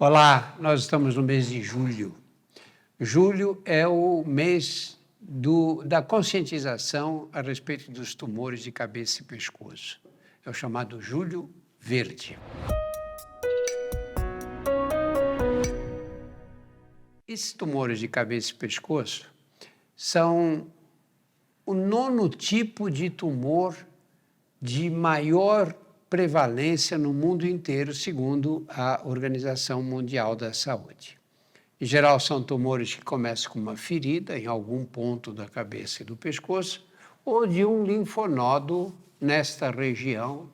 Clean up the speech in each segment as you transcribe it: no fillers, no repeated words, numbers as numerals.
Olá, nós estamos no mês de julho. Julho é o mês da conscientização a respeito dos tumores de cabeça e pescoço. É o chamado Julho Verde. Esses tumores de cabeça e pescoço são o nono tipo de tumor de maior prevalência no mundo inteiro, segundo a Organização Mundial da Saúde. Em geral, são tumores que começam com uma ferida em algum ponto da cabeça e do pescoço, ou de um linfonodo nesta região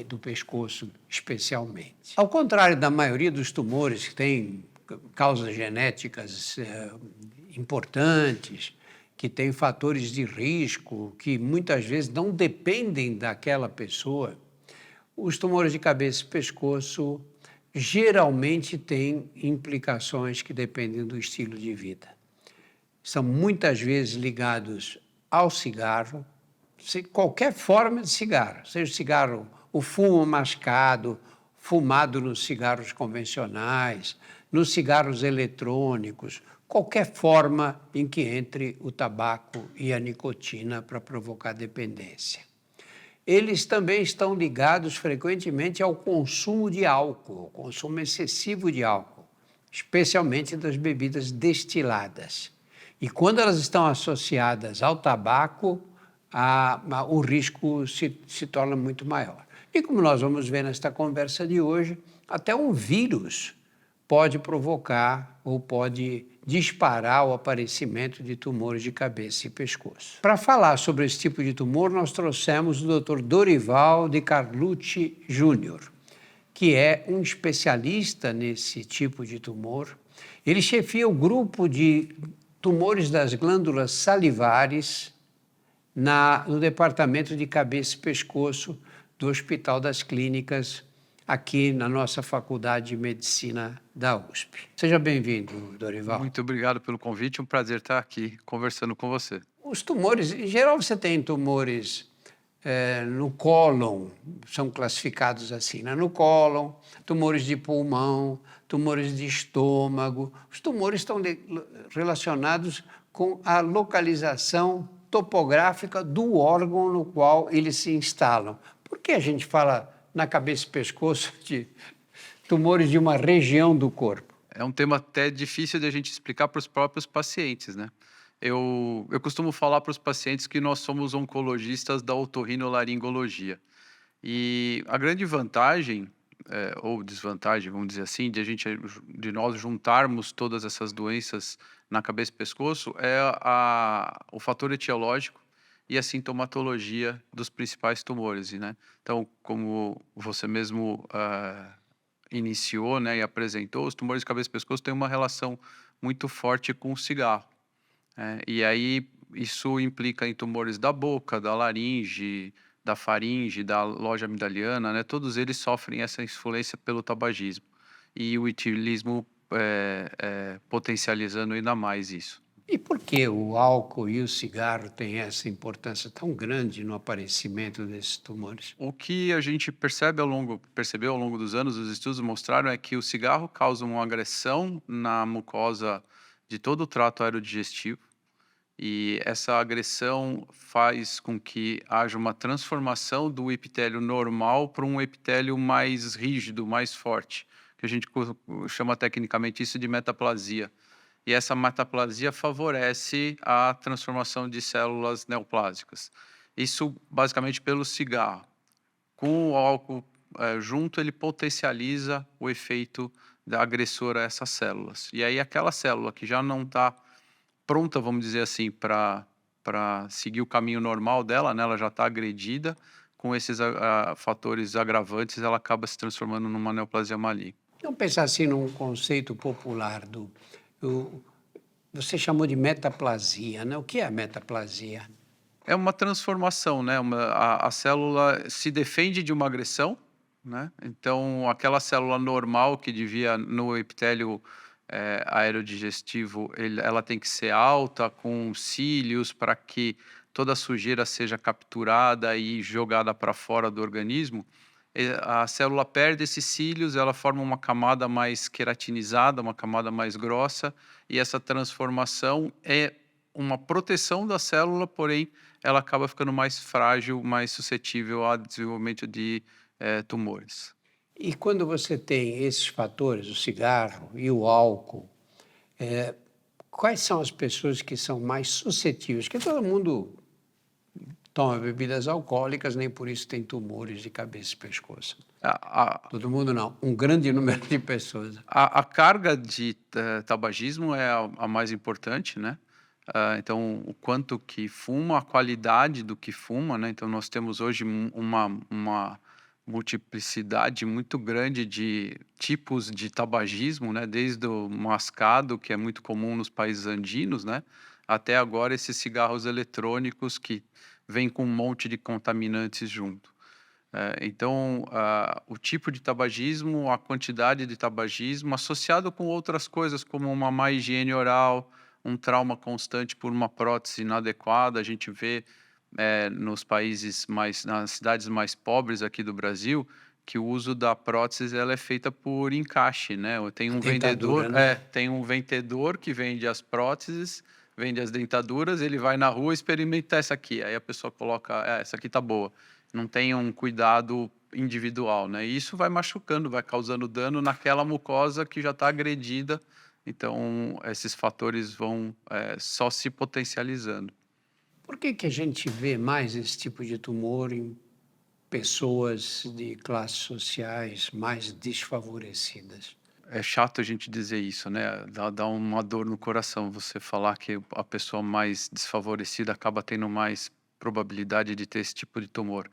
do pescoço, especialmente. Ao contrário da maioria dos tumores que têm causas genéticas importantes, que têm fatores de risco, que muitas vezes não dependem daquela pessoa, os tumores de cabeça e pescoço geralmente têm implicações que dependem do estilo de vida. São muitas vezes ligados ao cigarro, qualquer forma de cigarro, seja cigarro, o fumo mascado, fumado nos cigarros convencionais, nos cigarros eletrônicos, qualquer forma em que entre o tabaco e a nicotina para provocar dependência. Eles também estão ligados frequentemente ao consumo de álcool, consumo excessivo de álcool, especialmente das bebidas destiladas. E quando elas estão associadas ao tabaco, o risco se torna muito maior. E como nós vamos ver nesta conversa de hoje, até um vírus pode provocar ou pode disparar o aparecimento de tumores de cabeça e pescoço. Para falar sobre esse tipo de tumor, nós trouxemos o Dr. Dorival de Carlucci Júnior, que é um especialista nesse tipo de tumor. Ele chefia o grupo de tumores das glândulas salivares no Departamento de Cabeça e Pescoço do Hospital das Clínicas, aqui na nossa Faculdade de Medicina da USP. Seja bem-vindo, Dorival. Muito obrigado pelo convite, um prazer estar aqui conversando com você. Os tumores, em geral você tem tumores no cólon, são classificados assim, né? No cólon, tumores de pulmão, tumores de estômago. Os tumores estão relacionados com a localização topográfica do órgão no qual eles se instalam. Por que a gente fala na cabeça e pescoço de tumores de uma região do corpo? É um tema até difícil de a gente explicar para os próprios pacientes, né? Eu costumo falar para os pacientes que nós somos oncologistas da otorrinolaringologia. E a grande vantagem, ou desvantagem, vamos dizer assim, de nós juntarmos todas essas doenças na cabeça e pescoço é o fator etiológico e a sintomatologia dos principais tumores, né? Então, como você mesmo iniciou, né, e apresentou, os tumores de cabeça e pescoço têm uma relação muito forte com o cigarro. E aí isso implica em tumores da boca, da laringe, da faringe, da loja amigdaliana, né? Todos eles sofrem essa influência pelo tabagismo. E o etilismo potencializando ainda mais isso. E por que o álcool e o cigarro têm essa importância tão grande no aparecimento desses tumores? O que a gente percebeu ao longo dos anos, os estudos mostraram é que o cigarro causa uma agressão na mucosa de todo o trato aerodigestivo, e essa agressão faz com que haja uma transformação do epitélio normal para um epitélio mais rígido, mais forte, que a gente chama tecnicamente isso de metaplasia. E essa metaplasia favorece a transformação de células neoplásicas. Isso basicamente pelo cigarro. Com o álcool junto, ele potencializa o efeito da agressora a essas células. E aí aquela célula que já não está pronta, vamos dizer assim, para seguir o caminho normal dela, né? Ela já está agredida, com esses fatores agravantes, ela acaba se transformando numa neoplasia maligna. Vamos pensar assim num conceito popular você chamou de metaplasia, né? O que é a metaplasia? É uma transformação, né? A célula se defende de uma agressão, né? Então, aquela célula normal que devia no epitélio aerodigestivo, ela tem que ser alta, com cílios, para que toda a sujeira seja capturada e jogada para fora do organismo. A célula perde esses cílios, ela forma uma camada mais queratinizada, uma camada mais grossa, e essa transformação é uma proteção da célula, porém ela acaba ficando mais frágil, mais suscetível ao desenvolvimento de tumores. E quando você tem esses fatores, o cigarro e o álcool, quais são as pessoas que são mais suscetíveis? Porque todo mundo toma bebidas alcoólicas, nem por isso tem tumores de cabeça e pescoço. A, a, Todo mundo não, um grande número de pessoas. a carga de tabagismo é a mais importante, né? Então, o quanto que fuma, a qualidade do que fuma, né? Então, nós temos hoje uma multiplicidade muito grande de tipos de tabagismo, né? Desde o mascado, que é muito comum nos países andinos, né? Até agora esses cigarros eletrônicos que vêm com um monte de contaminantes junto. Então, o tipo de tabagismo, a quantidade de tabagismo, associado com outras coisas, como uma má higiene oral, um trauma constante por uma prótese inadequada. A gente vê nos países nas cidades mais pobres aqui do Brasil, que o uso da prótese ela é feita por encaixe, né? Tem um Dentadura, vendedor, né? tem um vendedor que vende as próteses, vende as dentaduras, ele vai na rua experimentar essa aqui, aí a pessoa coloca, essa aqui tá boa. Não tem um cuidado individual, né? E isso vai machucando, vai causando dano naquela mucosa que já está agredida. Então, esses fatores vão só se potencializando. Por que que a gente vê mais esse tipo de tumor em pessoas de classes sociais mais desfavorecidas? É chato a gente dizer isso, né? Dá uma dor no coração você falar que a pessoa mais desfavorecida acaba tendo mais probabilidade de ter esse tipo de tumor.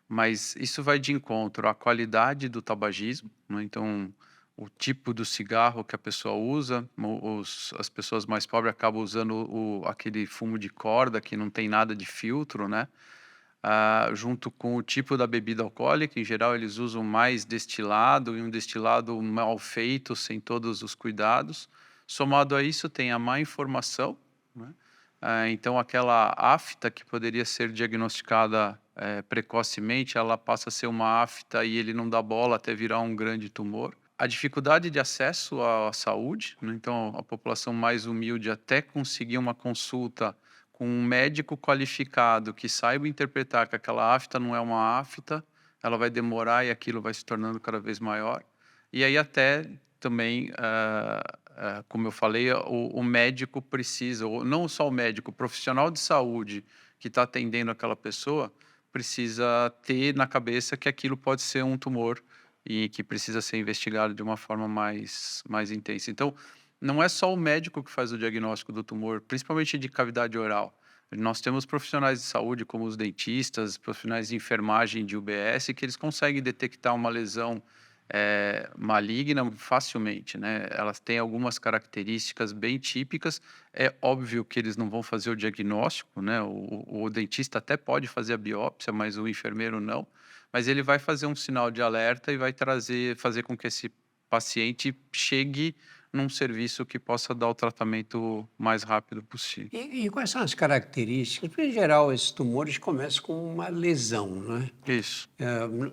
Mas isso vai de encontro à qualidade do tabagismo, né? Então, o tipo do cigarro que a pessoa usa, as pessoas mais pobres acabam usando aquele fumo de corda que não tem nada de filtro, né? Junto com o tipo da bebida alcoólica, em geral eles usam mais destilado e um destilado mal feito, sem todos os cuidados. Somado a isso, tem a má informação, né? Então, aquela afta que poderia ser diagnosticada precocemente, ela passa a ser uma afta e ele não dá bola até virar um grande tumor. A dificuldade de acesso à saúde, né? Então, a população mais humilde até conseguir uma consulta com um médico qualificado que saiba interpretar que aquela afta não é uma afta, ela vai demorar e aquilo vai se tornando cada vez maior. E aí até também, como eu falei, o médico precisa, ou não só o médico, o profissional de saúde que está atendendo aquela pessoa precisa ter na cabeça que aquilo pode ser um tumor e que precisa ser investigado de uma forma mais intensa. Então, não é só o médico que faz o diagnóstico do tumor, principalmente de cavidade oral. Nós temos profissionais de saúde, como os dentistas, profissionais de enfermagem de UBS, que eles conseguem detectar uma lesão maligna facilmente, né? Elas têm algumas características bem típicas. É óbvio que eles não vão fazer o diagnóstico, né? O dentista até pode fazer a biópsia, mas o enfermeiro não. Mas ele vai fazer um sinal de alerta e vai fazer com que esse paciente chegue num serviço que possa dar o tratamento mais rápido possível. E quais são as características? Porque, em geral, esses tumores começam com uma lesão, não é? Isso.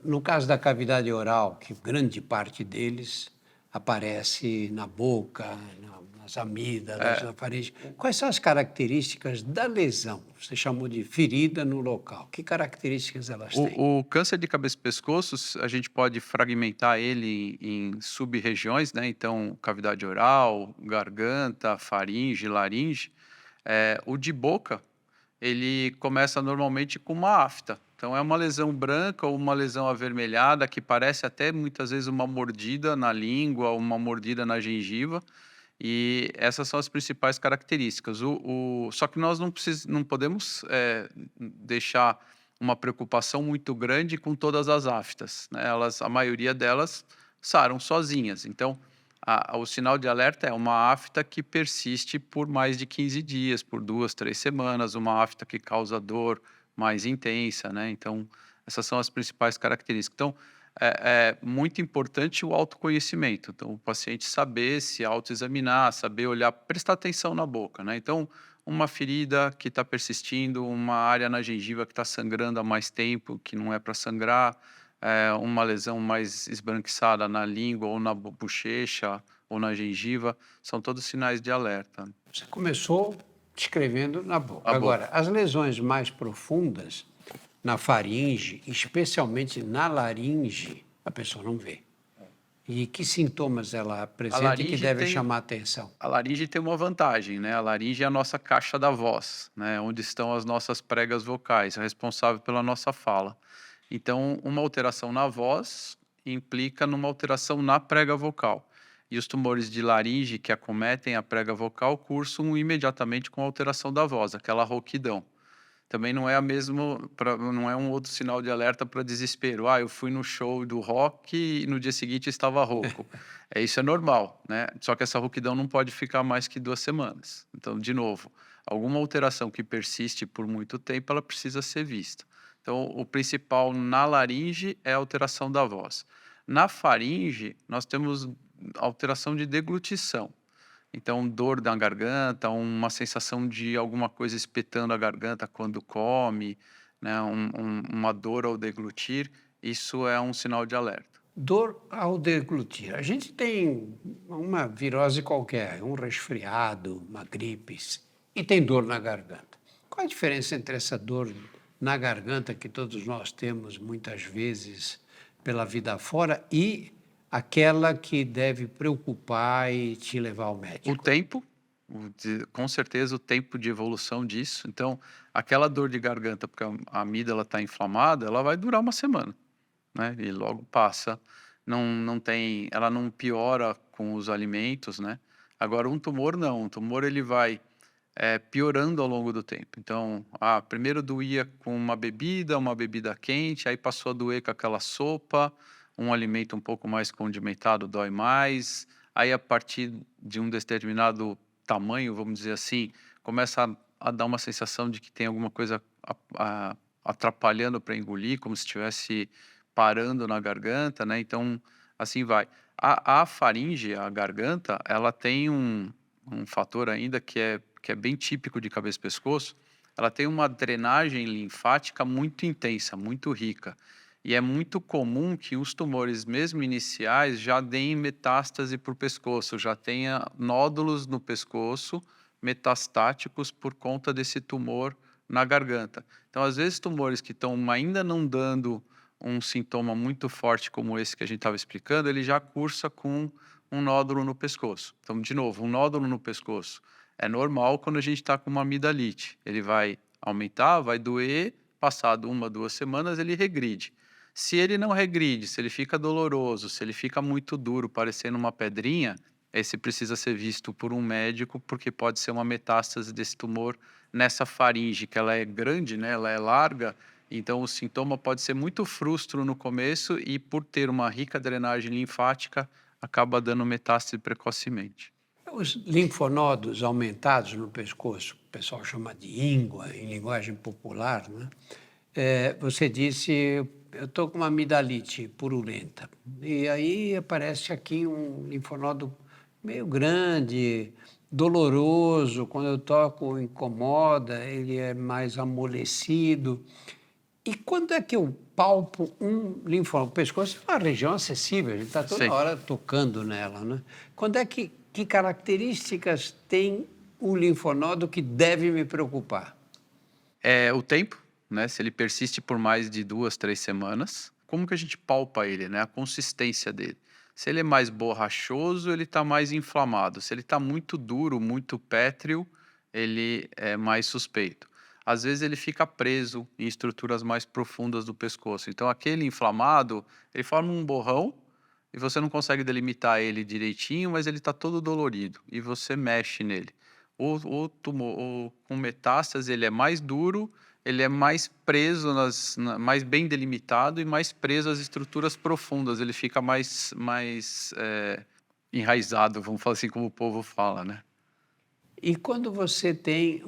No caso da cavidade oral, que grande parte deles aparece na boca, nas amígdalas, na faringe. Quais são as características da lesão? Você chamou de ferida no local. Que características elas têm? O câncer de cabeça e pescoço, a gente pode fragmentar ele em sub-regiões, né? Então, cavidade oral, garganta, faringe, laringe. O de boca, ele começa normalmente com uma afta. Então, é uma lesão branca ou uma lesão avermelhada que parece até muitas vezes uma mordida na língua, uma mordida na gengiva. E essas são as principais características. Só que nós não podemos deixar uma preocupação muito grande com todas as aftas, né? A maioria delas saram sozinhas. Então, o sinal de alerta é uma afta que persiste por mais de 15 dias, por 2, 3 semanas, uma afta que causa dor mais intensa, né? Então, essas são as principais características. Então, é muito importante o autoconhecimento. Então, o paciente saber se autoexaminar, saber olhar, prestar atenção na boca, né? Então, uma ferida que está persistindo, uma área na gengiva que está sangrando há mais tempo, que não é para sangrar, uma lesão mais esbranquiçada na língua ou na bochecha ou na gengiva, são todos sinais de alerta. Você começou descrevendo na boca. A boca. Agora, as lesões mais profundas, na faringe, especialmente na laringe, a pessoa não vê. E que sintomas ela apresenta e que devem chamar a atenção? A laringe tem uma vantagem, né? A laringe é a nossa caixa da voz, né? Onde estão as nossas pregas vocais, responsável pela nossa fala. Então, uma alteração na voz implica numa alteração na prega vocal. E os tumores de laringe que acometem a prega vocal cursam imediatamente com a alteração da voz, aquela rouquidão. Também não é não é um outro sinal de alerta para desespero. Eu fui no show do rock e no dia seguinte estava rouco. Isso é normal, né? Só que essa rouquidão não pode ficar mais que 2 semanas. Então, de novo, alguma alteração que persiste por muito tempo, ela precisa ser vista. Então, o principal na laringe é a alteração da voz. Na faringe, nós temos alteração de deglutição. Então, dor na garganta, uma sensação de alguma coisa espetando a garganta quando come, né? Uma dor ao deglutir, isso é um sinal de alerta. Dor ao deglutir. A gente tem uma virose qualquer, um resfriado, uma gripe, e tem dor na garganta. Qual a diferença entre essa dor na garganta que todos nós temos muitas vezes pela vida fora e aquela que deve preocupar e te levar ao médico? O tempo, com certeza o tempo de evolução disso. Então, aquela dor de garganta, porque a amígdala está inflamada, ela vai durar uma semana, né? E logo passa. Ela não piora com os alimentos, né? Agora, um tumor não. Um tumor ele vai piorando ao longo do tempo. Então, primeiro doía com uma bebida quente, aí passou a doer com aquela sopa, um alimento um pouco mais condimentado dói mais, aí a partir de um determinado tamanho, vamos dizer assim, começa a dar uma sensação de que tem alguma coisa atrapalhando para engolir, como se estivesse parando na garganta, né? Então, assim vai. A faringe, a garganta, ela tem um fator ainda que é bem típico de cabeça e pescoço. Ela tem uma drenagem linfática muito intensa, muito rica. E é muito comum que os tumores, mesmo iniciais, já deem metástase para o pescoço, já tenha nódulos no pescoço metastáticos por conta desse tumor na garganta. Então, às vezes, tumores que estão ainda não dando um sintoma muito forte como esse que a gente estava explicando, ele já cursa com um nódulo no pescoço. Então, de novo, um nódulo no pescoço é normal quando a gente está com uma amidalite. Ele vai aumentar, vai doer, passado 1, 2 semanas ele regride. Se ele não regride, se ele fica doloroso, se ele fica muito duro, parecendo uma pedrinha, esse precisa ser visto por um médico, porque pode ser uma metástase desse tumor nessa faringe, que ela é grande, né? Ela é larga, então o sintoma pode ser muito frustro no começo e por ter uma rica drenagem linfática, acaba dando metástase precocemente. Os linfonodos aumentados no pescoço, o pessoal chama de íngua, em linguagem popular, né? Você disse, eu estou com uma amidalite purulenta. E aí aparece aqui um linfonodo meio grande, doloroso, quando eu toco incomoda, ele é mais amolecido. E quando é que eu palpo um linfonodo? O pescoço é uma região acessível, a gente está toda Sim. hora tocando nela, né? Quando é que características tem o linfonodo que deve me preocupar? O tempo, né? Se ele persiste por mais de 2, 3 semanas, como que a gente palpa ele, né? A consistência dele. Se ele é mais borrachoso, ele está mais inflamado. Se ele está muito duro, muito pétreo, ele é mais suspeito. Às vezes ele fica preso em estruturas mais profundas do pescoço. Então aquele inflamado, ele forma um borrão e você não consegue delimitar ele direitinho, mas ele está todo dolorido e você mexe nele. O tumor com metástase, ele é mais duro, ele é mais preso, mais bem delimitado e mais preso às estruturas profundas. Ele fica mais enraizado, vamos falar assim como o povo fala, né? E quando você tem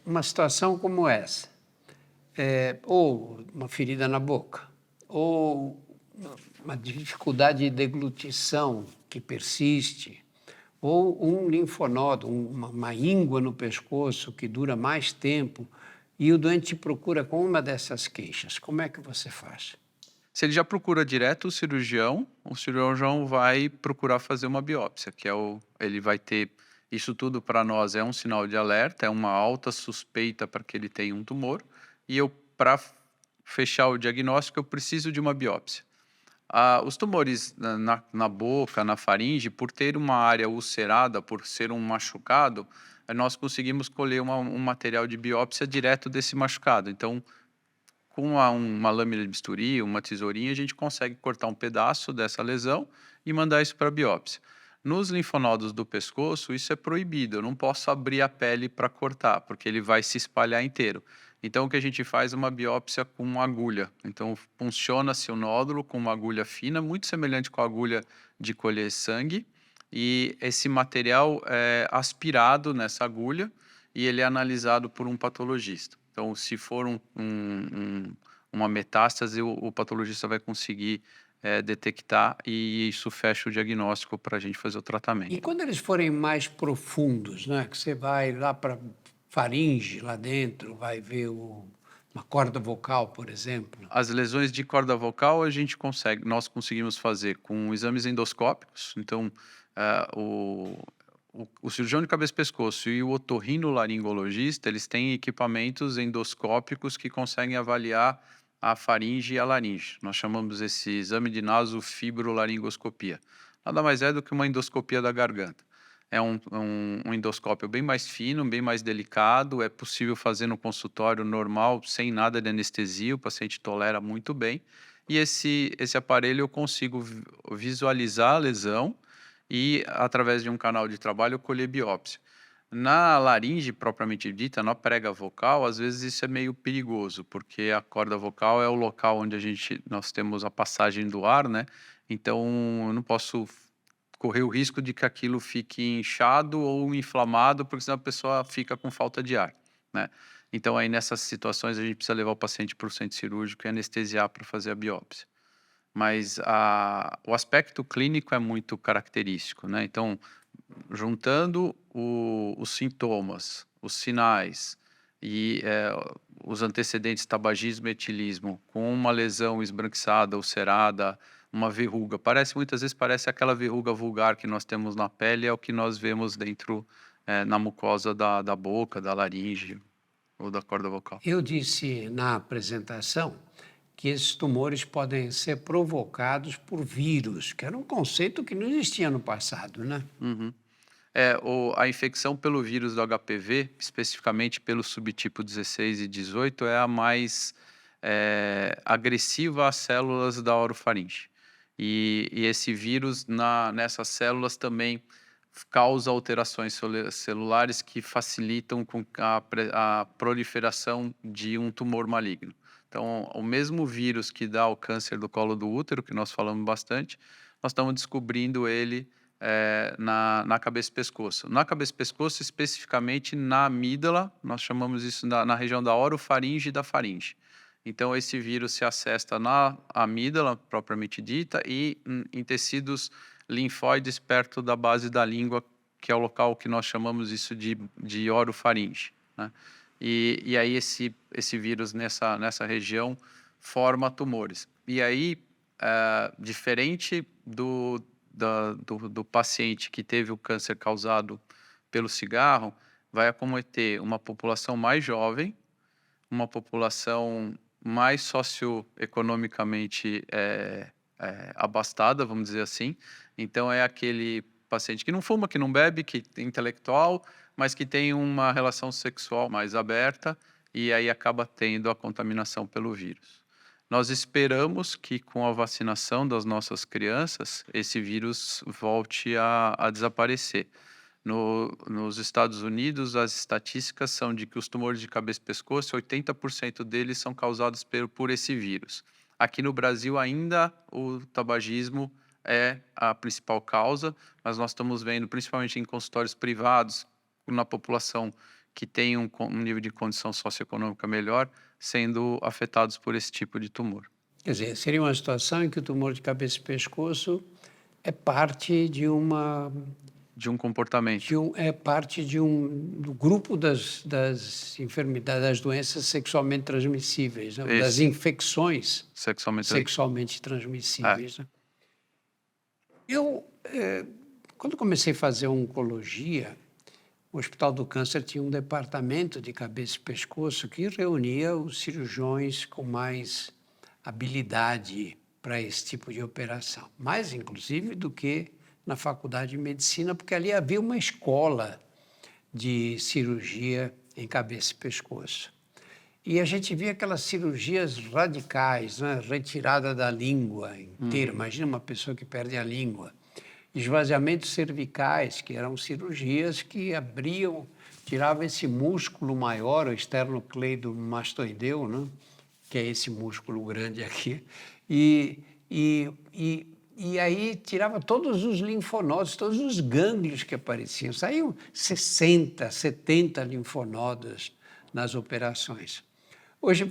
uma situação como essa, ou uma ferida na boca, ou uma dificuldade de deglutição que persiste, ou um linfonodo, uma íngua no pescoço que dura mais tempo, e o doente te procura com uma dessas queixas, como é que você faz? Se ele já procura direto o cirurgião vai procurar fazer uma biópsia, que é ele vai ter isso tudo para nós é um sinal de alerta, é uma alta suspeita para que ele tenha um tumor, e para fechar o diagnóstico, eu preciso de uma biópsia. Os tumores na boca, na faringe, por ter uma área ulcerada, por ser um machucado, nós conseguimos colher um material de biópsia direto desse machucado. Então, com uma lâmina de bisturi, uma tesourinha, a gente consegue cortar um pedaço dessa lesão e mandar isso para biópsia. Nos linfonodos do pescoço, isso é proibido. Eu não posso abrir a pele para cortar, porque ele vai se espalhar inteiro. Então, o que a gente faz é uma biópsia com uma agulha. Então, funciona-se o nódulo com uma agulha fina, muito semelhante com a agulha de colher sangue. E esse material é aspirado nessa agulha e ele é analisado por um patologista. Então, se for uma metástase, o patologista vai conseguir detectar e isso fecha o diagnóstico para a gente fazer o E tratamento. quando eles forem mais profundos, né, que você vai lá para faringe, lá dentro, vai ver uma corda vocal, por exemplo. As lesões de corda vocal nós conseguimos fazer com exames endoscópicos. Então, o cirurgião de cabeça e pescoço e o otorrinolaringologista, eles têm equipamentos endoscópicos que conseguem avaliar a faringe e a laringe. Nós chamamos esse exame de nasofibrolaringoscopia. Nada mais é do que uma endoscopia da garganta. É um endoscópio bem mais fino, bem mais delicado, é possível fazer no consultório normal, sem nada de anestesia, o paciente tolera muito bem. E esse aparelho eu consigo visualizar a lesão e, através de um canal de trabalho, colher biópsia. Na laringe propriamente dita, na prega vocal, às vezes isso é meio perigoso, porque a corda vocal é o local onde nós temos a passagem do ar, né? Então, eu não posso correr o risco de que aquilo fique inchado ou inflamado, porque senão a pessoa fica com falta de ar, né? Então, aí nessas situações, a gente precisa levar o paciente para o centro cirúrgico e anestesiar para fazer a biópsia. Mas o aspecto clínico é muito característico, né? Então, juntando os sintomas, os sinais e os antecedentes tabagismo e etilismo com uma lesão esbranquiçada, ulcerada, uma verruga, muitas vezes parece aquela verruga vulgar que nós temos na pele, é o que nós vemos dentro, na mucosa da boca, da laringe ou da corda vocal. Eu disse na apresentação que esses tumores podem ser provocados por vírus, que era um conceito que não existia no passado, né? Uhum. A infecção pelo vírus do HPV, especificamente pelo subtipo 16 e 18, é a mais agressiva às células da orofaringe. E esse vírus nessas células também causa alterações celulares que facilitam a proliferação de um tumor maligno. Então, o mesmo vírus que dá o câncer do colo do útero, que nós falamos bastante, nós estamos descobrindo ele na cabeça e pescoço. Na cabeça e pescoço, especificamente na amígdala, nós chamamos isso na região da orofaringe e da faringe. Então, esse vírus se acesta na amígdala, propriamente dita, e em tecidos linfóides perto da base da língua, que é o local que nós chamamos isso de orofaringe, né? E aí esse vírus nessa região forma tumores. E aí, diferente do paciente que teve o câncer causado pelo cigarro, vai acometer uma população mais jovem, uma população mais socioeconomicamente abastada, vamos dizer assim. Então, é aquele paciente que não fuma, que não bebe, que é intelectual, mas que tem uma relação sexual mais aberta e aí acaba tendo a contaminação pelo vírus. Nós esperamos que com a vacinação das nossas crianças, esse vírus volte a desaparecer. Nos Estados Unidos, as estatísticas são de que os tumores de cabeça e pescoço, 80% deles são causados por esse vírus. Aqui no Brasil, ainda o tabagismo é a principal causa, mas nós estamos vendo, principalmente em consultórios privados, na população que tem um nível de condição socioeconômica melhor, sendo afetados por esse tipo de tumor. Quer dizer, seria uma situação em que o tumor de cabeça e pescoço é parte de uma de um comportamento É parte do grupo das enfermidades, das doenças sexualmente transmissíveis, né? Das esse, infecções sexualmente. sexualmente É. transmissíveis, né? Quando comecei a fazer oncologia, o Hospital do Câncer tinha um departamento de cabeça e pescoço que reunia os cirurgiões com mais habilidade para esse tipo de operação, mais inclusive do que na faculdade de medicina, porque ali havia uma escola de cirurgia em cabeça e pescoço. E a gente via aquelas cirurgias radicais, né? Retirada da língua inteira. Imagina uma pessoa que perde a língua. Esvaziamentos cervicais, que eram cirurgias que abriam, tiravam esse músculo maior, o esternocleidomastoideu, né? Que é esse músculo grande aqui, e, e, e, e aí tirava todos os linfonodos, todos os gânglios que apareciam. Saíam 60, 70 linfonodos nas operações. Hoje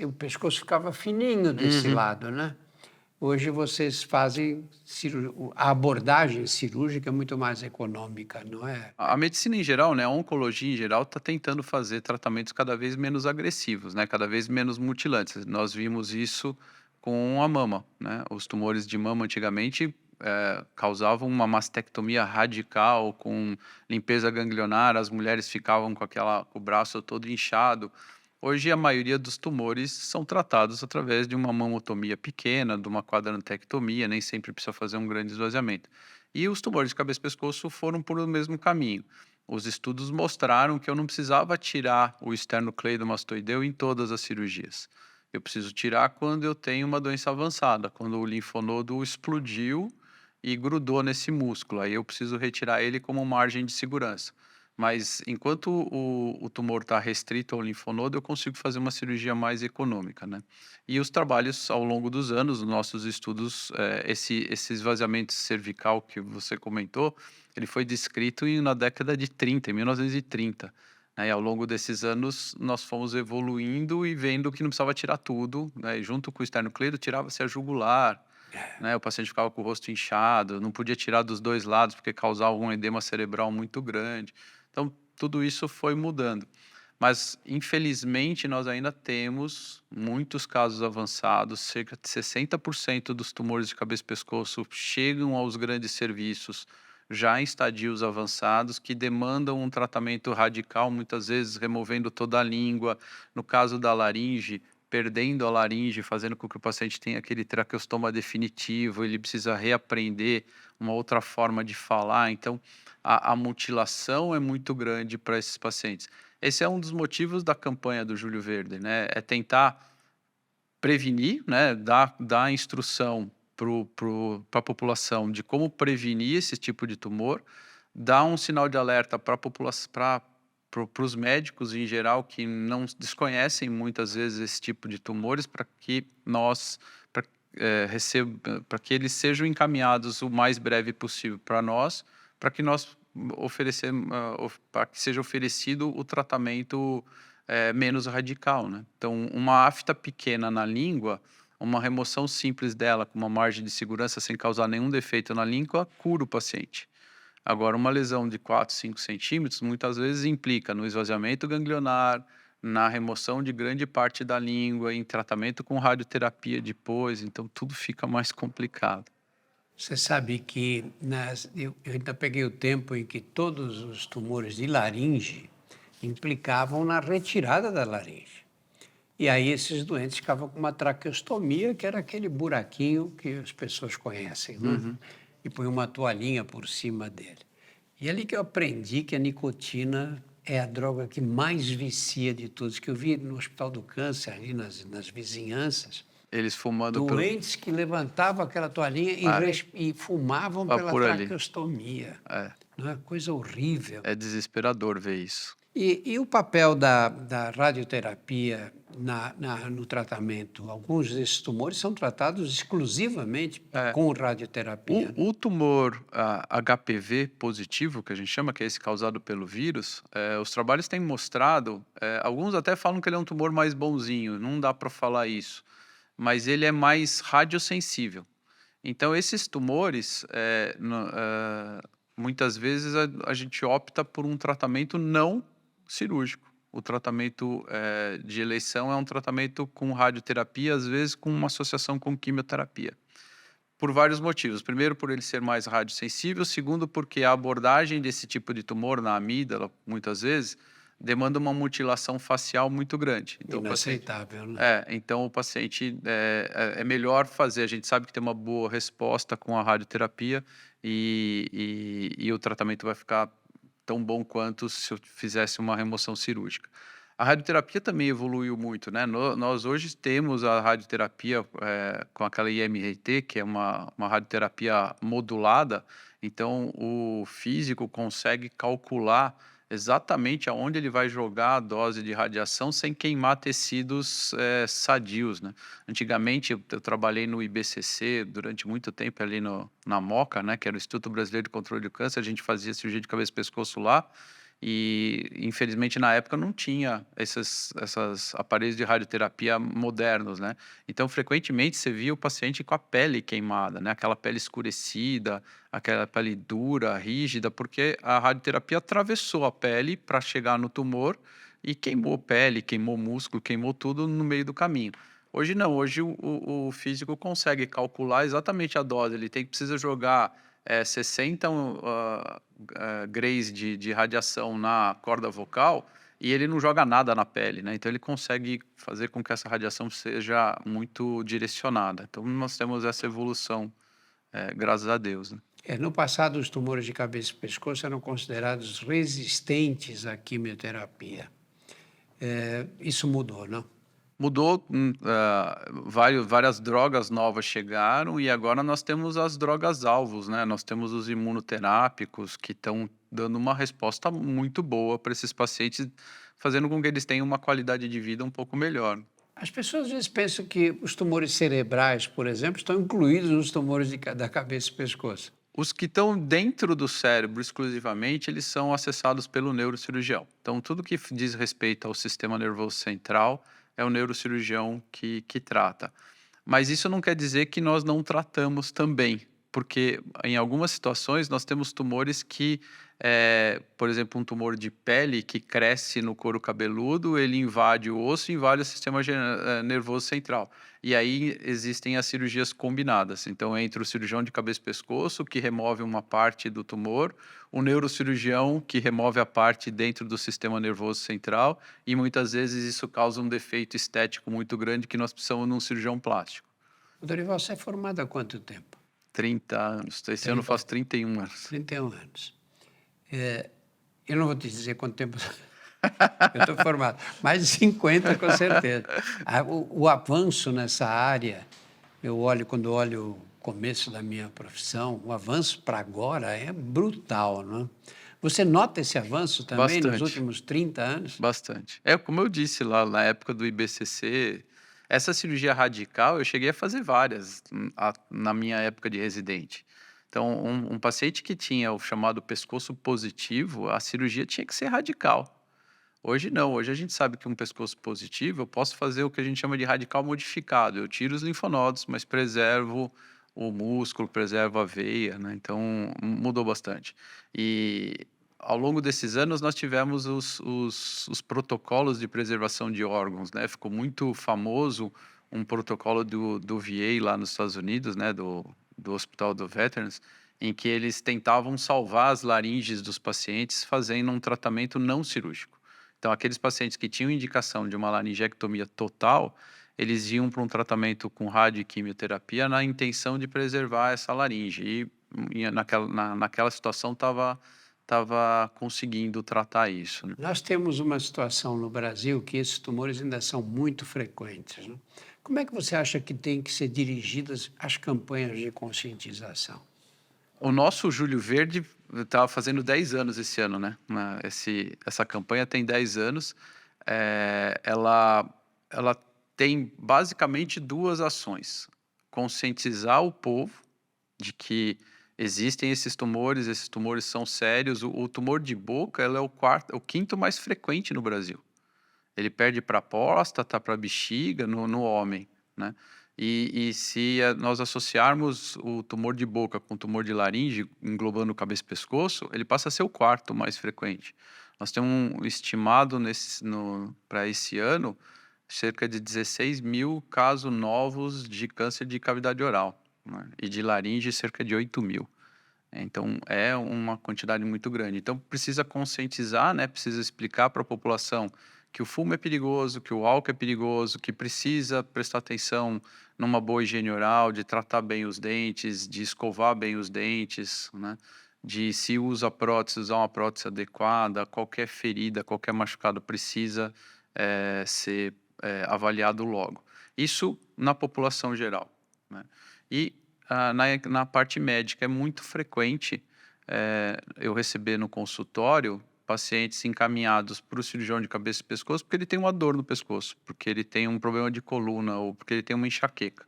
o pescoço ficava fininho desse lado, né? Hoje vocês fazem a abordagem cirúrgica é muito mais econômica, não é? A medicina em geral, né, a oncologia em geral, está tentando fazer tratamentos cada vez menos agressivos, né, cada vez menos mutilantes. Nós vimos isso com a mama, né? Os tumores de mama antigamente causavam uma mastectomia radical com limpeza ganglionar, as mulheres ficavam com com o braço todo inchado. Hoje, a maioria dos tumores são tratados através de uma mamotomia pequena, de uma quadrantectomia, nem sempre precisa fazer um grande esvaziamento. E os tumores de cabeça e pescoço foram por o mesmo caminho. Os estudos mostraram que eu não precisava tirar o esternocleidomastoideu em todas as cirurgias. Eu preciso tirar quando eu tenho uma doença avançada, quando o linfonodo explodiu e grudou nesse músculo. Aí eu preciso retirar ele como margem de segurança. Mas enquanto o tumor está restrito ao linfonodo, eu consigo fazer uma cirurgia mais econômica, né? E os trabalhos ao longo dos anos, os nossos estudos, esse esvaziamento cervical que você comentou, ele foi descrito na década de 30, em 1930. Né? E ao longo desses anos, nós fomos evoluindo e vendo que não precisava tirar tudo, né? E junto com o esternocleido, tirava-se a jugular, né? O paciente ficava com o rosto inchado, não podia tirar dos dois lados porque causava um edema cerebral muito grande. Então, tudo isso foi mudando. Mas, infelizmente, nós ainda temos muitos casos avançados, cerca de 60% dos tumores de cabeça e pescoço chegam aos grandes serviços já em estadios avançados, que demandam um tratamento radical, muitas vezes removendo toda a língua. No caso da laringe, perdendo a laringe, fazendo com que o paciente tenha aquele traqueostoma definitivo, ele precisa reaprender uma outra forma de falar. Então, a mutilação é muito grande para esses pacientes. Esse é um dos motivos da campanha do Júlio Verde, né? É tentar prevenir, né? Dar instrução para a população de como prevenir esse tipo de tumor, dar um sinal de alerta para a população, para os médicos em geral que não desconhecem muitas vezes esse tipo de tumores, para que nós para que eles sejam encaminhados o mais breve possível para nós, para que nós para que seja oferecido o tratamento menos radical, né? Então, uma afta pequena na língua, uma remoção simples dela com uma margem de segurança sem causar nenhum defeito na língua, cura o paciente. Agora, uma lesão de 4, 5 centímetros muitas vezes implica no esvaziamento ganglionar, na remoção de grande parte da língua, em tratamento com radioterapia depois, então tudo fica mais complicado. Você sabe que eu ainda peguei o tempo em que todos os tumores de laringe implicavam na retirada da laringe. E aí esses doentes ficavam com uma traqueostomia, que era aquele buraquinho que as pessoas conhecem, né? E põe uma toalhinha por cima dele. E é ali que eu aprendi que a nicotina é a droga que mais vicia de todos, que eu vi no Hospital do Câncer, ali nas vizinhanças, Eles fumando doentes que levantavam aquela toalhinha e fumavam pela por ali. traqueostomia. É, Não é coisa horrível. é desesperador ver isso. E o papel da radioterapia no tratamento? Alguns desses tumores são tratados exclusivamente É. com radioterapia. O tumor HPV positivo, que a gente chama, que é esse causado pelo vírus, os trabalhos têm mostrado, alguns até falam que ele é um tumor mais bonzinho, não dá para falar isso, mas ele é mais radiosensível. Então, esses tumores, muitas vezes a gente opta por um tratamento não cirúrgico. O tratamento de eleição é um tratamento com radioterapia, às vezes com uma associação com quimioterapia. Por vários motivos. Primeiro, por ele ser mais radiosensível. Segundo, porque a abordagem desse tipo de tumor na amígdala, muitas vezes, demanda uma mutilação facial muito grande. Então, o paciente Inaceitável, né? então o paciente é melhor fazer. A gente sabe que tem uma boa resposta com a radioterapia e o tratamento vai ficar tão bom quanto se eu fizesse uma remoção cirúrgica. A radioterapia também evoluiu muito, né? Nós hoje temos a radioterapia com aquela IMRT, que é uma radioterapia modulada. Então, o físico consegue calcular exatamente aonde ele vai jogar a dose de radiação sem queimar tecidos sadios, né? Antigamente, eu trabalhei no IBCC durante muito tempo ali na MOCA, né? Que era o Instituto Brasileiro de Controle do Câncer. A gente fazia cirurgia de cabeça e pescoço lá. E, infelizmente, na época não tinha esses aparelhos de radioterapia modernos, né? Então, frequentemente, você via o paciente com a pele queimada, né? Aquela pele escurecida, aquela pele dura, rígida, porque a radioterapia atravessou a pele para chegar no tumor e queimou pele, queimou músculo, queimou tudo no meio do caminho. Hoje não, hoje o físico consegue calcular exatamente a dose, precisa jogar 60 grays de radiação na corda vocal e ele não joga nada na pele, né? Então ele consegue fazer com que essa radiação seja muito direcionada. Então nós temos essa evolução, graças a Deus, né? No passado, os tumores de cabeça e pescoço eram considerados resistentes à quimioterapia. Isso mudou, não? Mudou, várias drogas novas chegaram e agora nós temos as drogas-alvos, né? Nós temos os imunoterápicos que estão dando uma resposta muito boa para esses pacientes, fazendo com que eles tenham uma qualidade de vida um pouco melhor. As pessoas às vezes pensam que os tumores cerebrais, por exemplo, estão incluídos nos tumores da cabeça e pescoço. Os que estão dentro do cérebro exclusivamente, eles são acessados pelo neurocirurgião. Então, tudo que diz respeito ao sistema nervoso central é o neurocirurgião que trata. Mas isso não quer dizer que nós não tratamos também, porque em algumas situações nós temos tumores que, por exemplo, um tumor de pele que cresce no couro cabeludo, ele invade o osso e invade o sistema nervoso central. E aí existem as cirurgias combinadas. Então, entre o cirurgião de cabeça e pescoço, que remove uma parte do tumor, o neurocirurgião, que remove a parte dentro do sistema nervoso central, e muitas vezes isso causa um defeito estético muito grande que nós precisamos de um cirurgião plástico. Dorival, você é formado há quanto tempo? 30 anos. Esse ano eu faço 31 anos. 31 anos. Eu não vou te dizer quanto tempo eu estou formado, mais de 50 com certeza. O avanço nessa área, quando olho o começo da minha profissão, o avanço para agora é brutal, não é? Você nota esse avanço também nos Bastante. últimos 30 anos? Bastante. Como eu disse lá na época do IBCC, essa cirurgia radical eu cheguei a fazer várias na minha época de residente. Então, um paciente que tinha o chamado pescoço positivo, a cirurgia tinha que ser radical. Hoje não, hoje a gente sabe que um pescoço positivo, eu posso fazer o que a gente chama de radical modificado. Eu tiro os linfonodos, mas preservo o músculo, preservo a veia, né? Então, mudou bastante. E ao longo desses anos, nós tivemos os protocolos de preservação de órgãos, né? Ficou muito famoso um protocolo do VA lá nos Estados Unidos, né? Do Hospital do Veterans, em que eles tentavam salvar as laringes dos pacientes fazendo um tratamento não cirúrgico. Então, aqueles pacientes que tinham indicação de uma laringectomia total, eles iam para um tratamento com radioquimioterapia na intenção de preservar essa laringe. E naquela situação estava conseguindo tratar isso, né? Nós temos uma situação no Brasil que esses tumores ainda são muito frequentes, né? Como é que você acha que tem que ser dirigidas as campanhas de conscientização? O nosso Julho Verde estava fazendo 10 anos esse ano, né? Essa campanha tem 10 anos. Ela tem basicamente duas ações: conscientizar o povo de que existem esses tumores são sérios. O tumor de boca, ela é o quinto mais frequente no Brasil. Ele perde para a próstata, para a bexiga, no homem, né? E se nós associarmos o tumor de boca com o tumor de laringe, englobando cabeça e pescoço, ele passa a ser o quarto mais frequente. Nós temos estimado para esse ano cerca de 16 mil casos novos de câncer de cavidade oral, né? E de laringe, cerca de 8 mil. Então, é uma quantidade muito grande. Então, precisa conscientizar, né? Precisa explicar para a população que o fumo é perigoso, que o álcool é perigoso, que precisa prestar atenção numa boa higiene oral, de tratar bem os dentes, de escovar bem os dentes, né? De se usa prótese, usar uma prótese adequada, qualquer ferida, qualquer machucado precisa ser avaliado logo. Isso na população geral, né? E na parte médica é muito frequente eu receber no consultório pacientes encaminhados para o cirurgião de cabeça e pescoço porque ele tem uma dor no pescoço, porque ele tem um problema de coluna ou porque ele tem uma enxaqueca.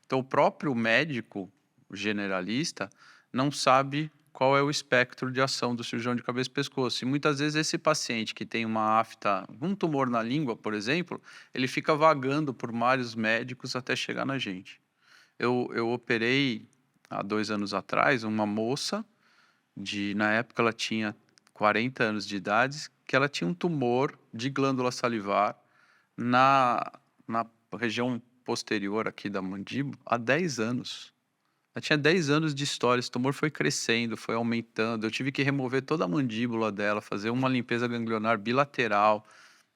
Então, o próprio médico generalista não sabe qual é o espectro de ação do cirurgião de cabeça e pescoço. E muitas vezes esse paciente que tem uma afta, um tumor na língua, por exemplo, ele fica vagando por vários médicos até chegar na gente. Eu operei há 2 anos atrás uma moça na época ela tinha 40 anos de idade, que ela tinha um tumor de glândula salivar na região posterior aqui da mandíbula há 10 anos. Ela tinha 10 anos de história, esse tumor foi crescendo, foi aumentando, eu tive que remover toda a mandíbula dela, fazer uma limpeza ganglionar bilateral,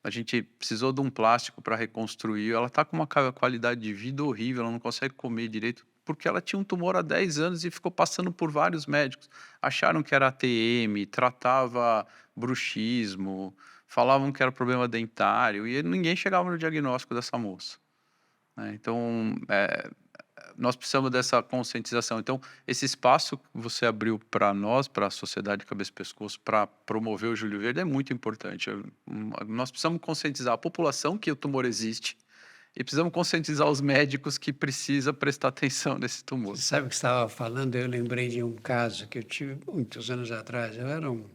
a gente precisou de um plástico para reconstruir, ela está com uma qualidade de vida horrível, ela não consegue comer direito, porque ela tinha um tumor há 10 anos e ficou passando por vários médicos. Acharam que era ATM, tratava bruxismo, falavam que era problema dentário, e ninguém chegava no diagnóstico dessa moça, né? Então, nós precisamos dessa conscientização. Então, esse espaço que você abriu para nós, para a Sociedade de Cabeça e Pescoço, para promover o Júlio Verde, é muito importante. Nós precisamos conscientizar a população que o tumor existe e precisamos conscientizar os médicos que precisa prestar atenção nesse tumor. Você sabe o que você estava falando? Eu lembrei de um caso que eu tive muitos anos atrás. Eu era um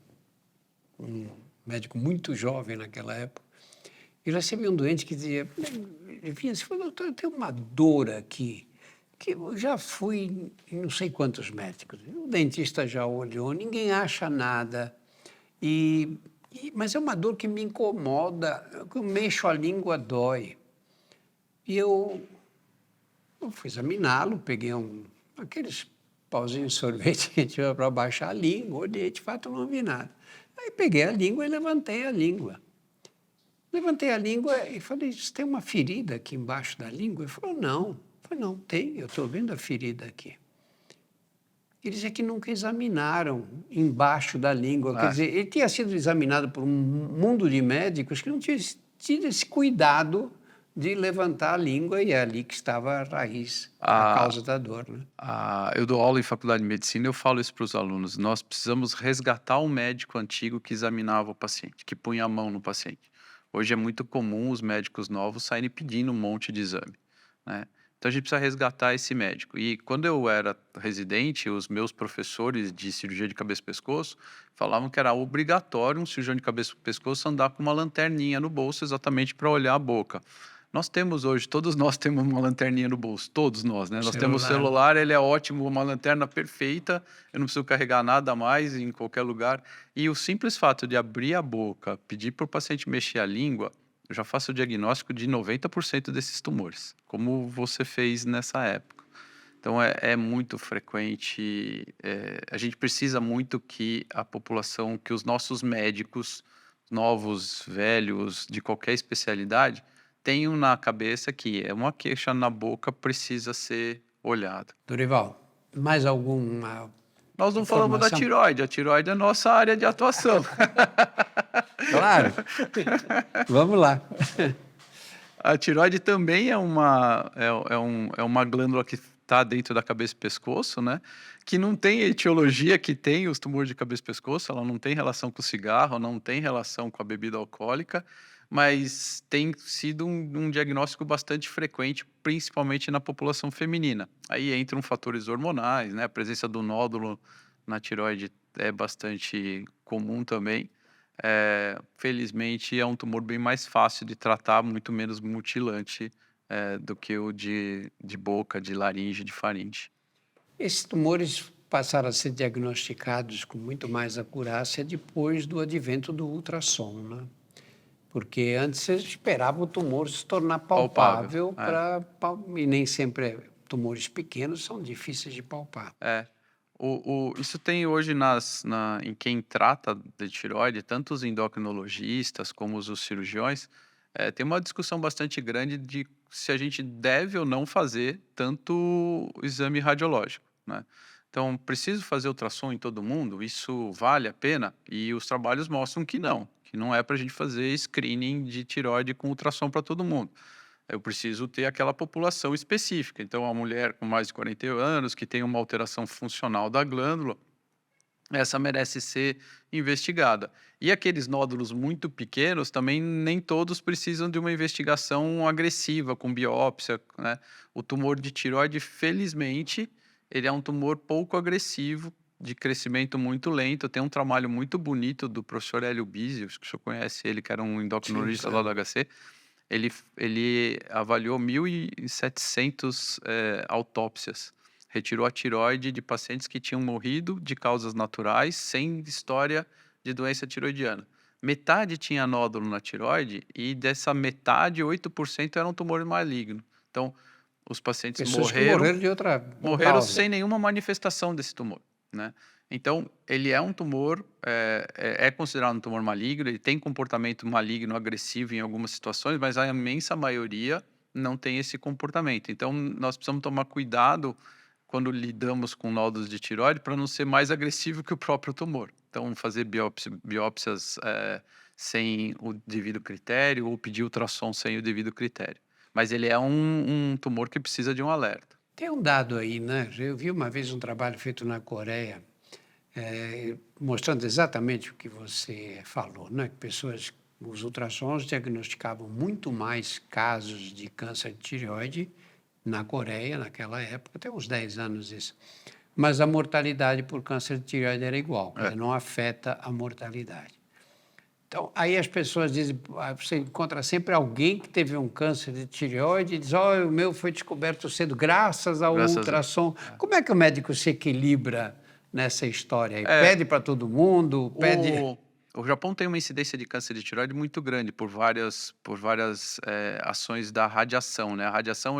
médico muito jovem naquela época. E eu recebi um doente que dizia, ele vinha assim, falou, doutor, eu tenho uma dor aqui, que eu já fui em não sei quantos médicos. O dentista já olhou, ninguém acha nada. Mas é uma dor que me incomoda, eu mexo a língua, dói. E eu fui examiná-lo, peguei aqueles pauzinhos de sorvete que a gente usa para baixar a língua, olhei, de fato não vi nada. Aí peguei a língua e levantei a língua. Levantei a língua e falei, você tem uma ferida aqui embaixo da língua? Ele falou, não. Eu falei, não, tem, eu estou vendo a ferida aqui. Eles é que nunca examinaram embaixo da língua. Quer dizer, ele tinha sido examinado por um mundo de médicos que não tinham tido esse cuidado de levantar a língua e é ali que estava a raiz, a causa da dor, né? Eu dou aula em faculdade de medicina, eu falo isso para os alunos. Nós precisamos resgatar o médico antigo que examinava o paciente, que punha a mão no paciente. Hoje é muito comum os médicos novos saírem pedindo um monte de exame, né? Então a gente precisa resgatar esse médico. E quando eu era residente, os meus professores de cirurgia de cabeça e pescoço falavam que era obrigatório um cirurgião de cabeça e pescoço andar com uma lanterninha no bolso exatamente para olhar a boca. Nós temos hoje, todos nós temos uma lanterninha no bolso, todos nós, né? Nós temos celular, ele é ótimo, uma lanterna perfeita, eu não preciso carregar nada mais em qualquer lugar. E o simples fato de abrir a boca, pedir para o paciente mexer a língua, eu já faço o diagnóstico de 90% desses tumores, como você fez nessa época. Então, é muito frequente, a gente precisa muito que a população, que os nossos médicos, novos, velhos, de qualquer especialidade, tenho na cabeça que uma queixa na boca precisa ser olhada. Dorival, mais alguma Nós não falamos da informação? tireoide, a tireoide é nossa área de atuação. Claro. Vamos lá. A tireoide também é uma glândula que está dentro da cabeça e pescoço, né? Que não tem a etiologia que tem os tumores de cabeça e pescoço, ela não tem relação com o cigarro, não tem relação com a bebida alcoólica, mas tem sido um diagnóstico bastante frequente, principalmente na população feminina. Aí entram fatores hormonais, né? A presença do nódulo na tireoide é bastante comum também. Felizmente é um tumor bem mais fácil de tratar, muito menos mutilante do que o de boca, de laringe, de faringe. Esses tumores passaram a ser diagnosticados com muito mais acurácia depois do advento do ultrassom, né? Porque antes você esperava o tumor se tornar Palpável. palpável e nem sempre tumores pequenos são difíceis de palpar. É. Isso tem hoje em quem trata de tireoide, tanto os endocrinologistas como os cirurgiões, tem uma discussão bastante grande de se a gente deve ou não fazer tanto exame radiológico, né? Então, preciso fazer ultrassom em todo mundo? Isso vale a pena? E os trabalhos mostram que não é para a gente fazer screening de tireoide com ultrassom para todo mundo. Eu preciso ter aquela população específica. Então, a mulher com mais de 40 anos, que tem uma alteração funcional da glândula, essa merece ser investigada. E aqueles nódulos muito pequenos, também nem todos precisam de uma investigação agressiva, com biópsia, né? O tumor de tireoide, felizmente, ele é um tumor pouco agressivo, de crescimento muito lento. Tem um trabalho muito bonito do professor Hélio Bisi, acho que o senhor conhece ele, que era um Sim, endocrinologista lá do claro. HC. Ele avaliou 1.700 autópsias. Retirou a tireoide de pacientes que tinham morrido de causas naturais, sem história de doença tiroidiana. Metade tinha nódulo na tireoide e dessa metade, 8% era um tumor maligno. Então, os pacientes Pessoas que morreram de outra morreram causa. sem nenhuma manifestação desse tumor, né? Então, ele é um tumor, é considerado um tumor maligno, ele tem comportamento maligno, agressivo em algumas situações, mas a imensa maioria não tem esse comportamento. Então, nós precisamos tomar cuidado quando lidamos com nódulos de tireoide para não ser mais agressivo que o próprio tumor. Então, fazer biópsias sem o devido critério ou pedir ultrassom sem o devido critério. Mas ele é um tumor que precisa de um alerta. Tem um dado aí, né? Eu vi uma vez um trabalho feito na Coreia, mostrando exatamente o que você falou, né? Que os ultrassons diagnosticavam muito mais casos de câncer de tireoide na Coreia, naquela época, tem uns 10 anos isso. Mas a mortalidade por câncer de tireoide era igual, quer dizer, não afeta a mortalidade. Então, aí as pessoas dizem, você encontra sempre alguém que teve um câncer de tireoide e diz, o meu foi descoberto cedo graças ao Graças a ultrassom. Como é que o médico se equilibra nessa história aí? É, Pede para todo mundo, pede... o Japão tem uma incidência de câncer de tireoide muito grande por várias ações da radiação, né? A radiação,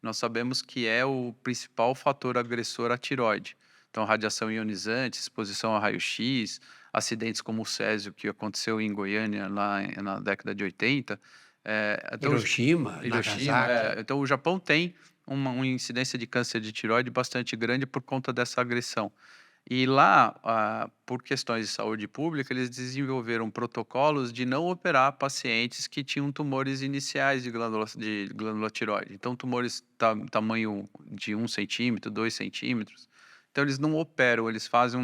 nós sabemos que é o principal fator agressor à tireoide. Então, radiação ionizante, exposição a raio-x, acidentes como o Césio, que aconteceu em Goiânia lá na década de 80. Então, Hiroshima, Hiroshima, Nagasaki. então o Japão tem uma incidência de câncer de tireoide bastante grande por conta dessa agressão. E lá, por questões de saúde pública, eles desenvolveram protocolos de não operar pacientes que tinham tumores iniciais de glândula tireoide. Então, tumores tamanho de 1 centímetro, 2 centímetros. Então, eles não operam, eles fazem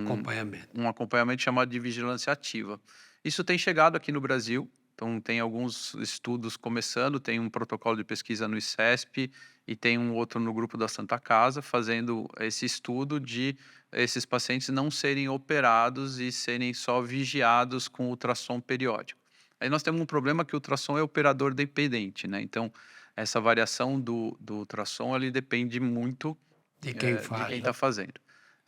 Acompanhamento. um acompanhamento chamado de vigilância ativa. Isso tem chegado aqui no Brasil. Então, tem alguns estudos começando, tem um protocolo de pesquisa no ICESP e tem um outro no grupo da Santa Casa, fazendo esse estudo de esses pacientes não serem operados e serem só vigiados com ultrassom periódico. Aí nós temos um problema que o ultrassom é operador dependente, né? Então, essa variação do ultrassom, ele depende muito De quem de faz, quem né? está fazendo.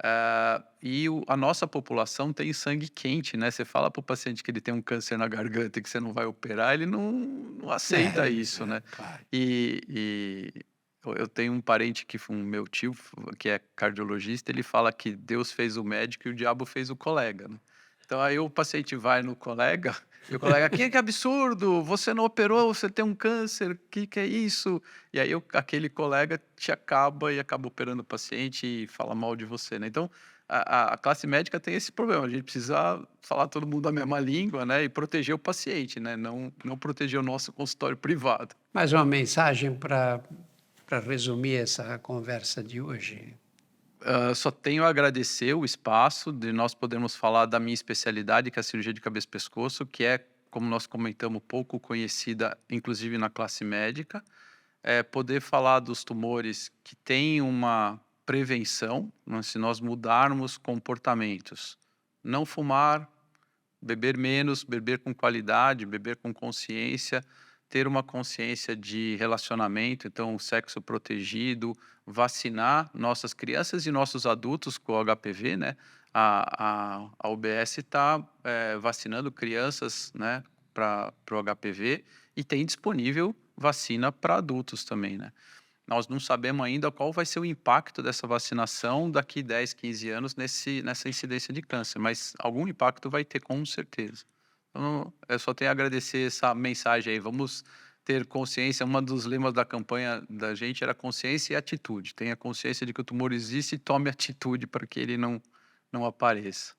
A nossa população tem sangue quente, né? Você fala para o paciente que ele tem um câncer na garganta e que você não vai operar, ele não aceita isso, né? Claro. E eu tenho um parente um meu tio, que é cardiologista, ele fala que Deus fez o médico e o diabo fez o colega, né? Então aí o paciente vai no colega e o colega, que absurdo, você não operou, você tem um câncer, que é isso? E aí aquele colega te acaba operando o paciente e fala mal de você, né? Então, a classe médica tem esse problema, a gente precisa falar todo mundo a mesma língua, né? E proteger o paciente, né? Não proteger o nosso consultório privado. Mais uma mensagem para resumir essa conversa de hoje. Só tenho a agradecer o espaço de nós podermos falar da minha especialidade, que é a cirurgia de cabeça e pescoço, que é, como nós comentamos, pouco conhecida, inclusive na classe médica. Poder falar dos tumores que têm uma prevenção, né, se nós mudarmos comportamentos. Não fumar, beber menos, beber com qualidade, beber com consciência, ter uma consciência de relacionamento, então o sexo protegido, vacinar nossas crianças e nossos adultos com o HPV, né? A UBS está vacinando crianças, né, para o HPV e tem disponível vacina para adultos também, né? Nós não sabemos ainda qual vai ser o impacto dessa vacinação daqui 10, 15 anos nessa incidência de câncer, mas algum impacto vai ter com certeza. Então, eu só tenho a agradecer essa mensagem aí. Vamos ter consciência. Um dos lemas da campanha da gente era consciência e atitude. Tenha consciência de que o tumor existe e tome atitude para que ele não apareça.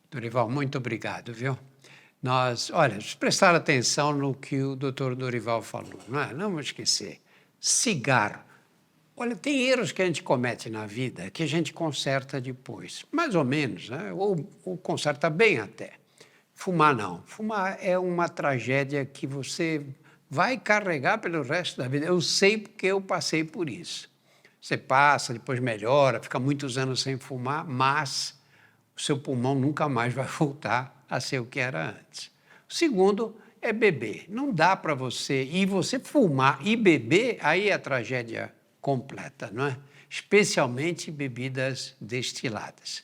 Dorival, muito obrigado, viu? Olha, prestar atenção no que o doutor Dorival falou, não é? Não vamos esquecer. Cigarro. Olha, tem erros que a gente comete na vida que a gente conserta depois, mais ou menos, né? Ou conserta bem até. Fumar não. Fumar é uma tragédia que você vai carregar pelo resto da vida. Eu sei porque eu passei por isso. Você passa, depois melhora, fica muitos anos sem fumar, mas o seu pulmão nunca mais vai voltar a ser o que era antes. O segundo é beber. Não dá para você fumar e beber, aí é a tragédia completa, não é? Especialmente bebidas destiladas.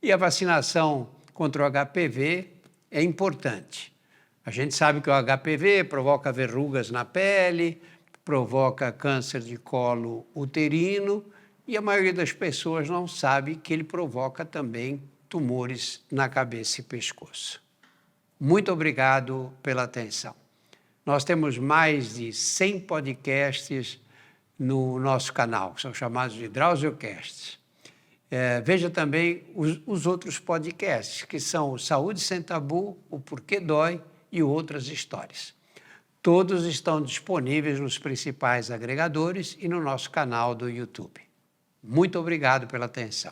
E a vacinação contra o HPV é importante. A gente sabe que o HPV provoca verrugas na pele, provoca câncer de colo uterino e a maioria das pessoas não sabe que ele provoca também tumores na cabeça e pescoço. Muito obrigado pela atenção. Nós temos mais de 100 podcasts no nosso canal, são chamados de Drauziocasts. Veja também os outros podcasts, que são o Saúde Sem Tabu, o Porquê Dói e outras histórias. Todos estão disponíveis nos principais agregadores e no nosso canal do YouTube. Muito obrigado pela atenção.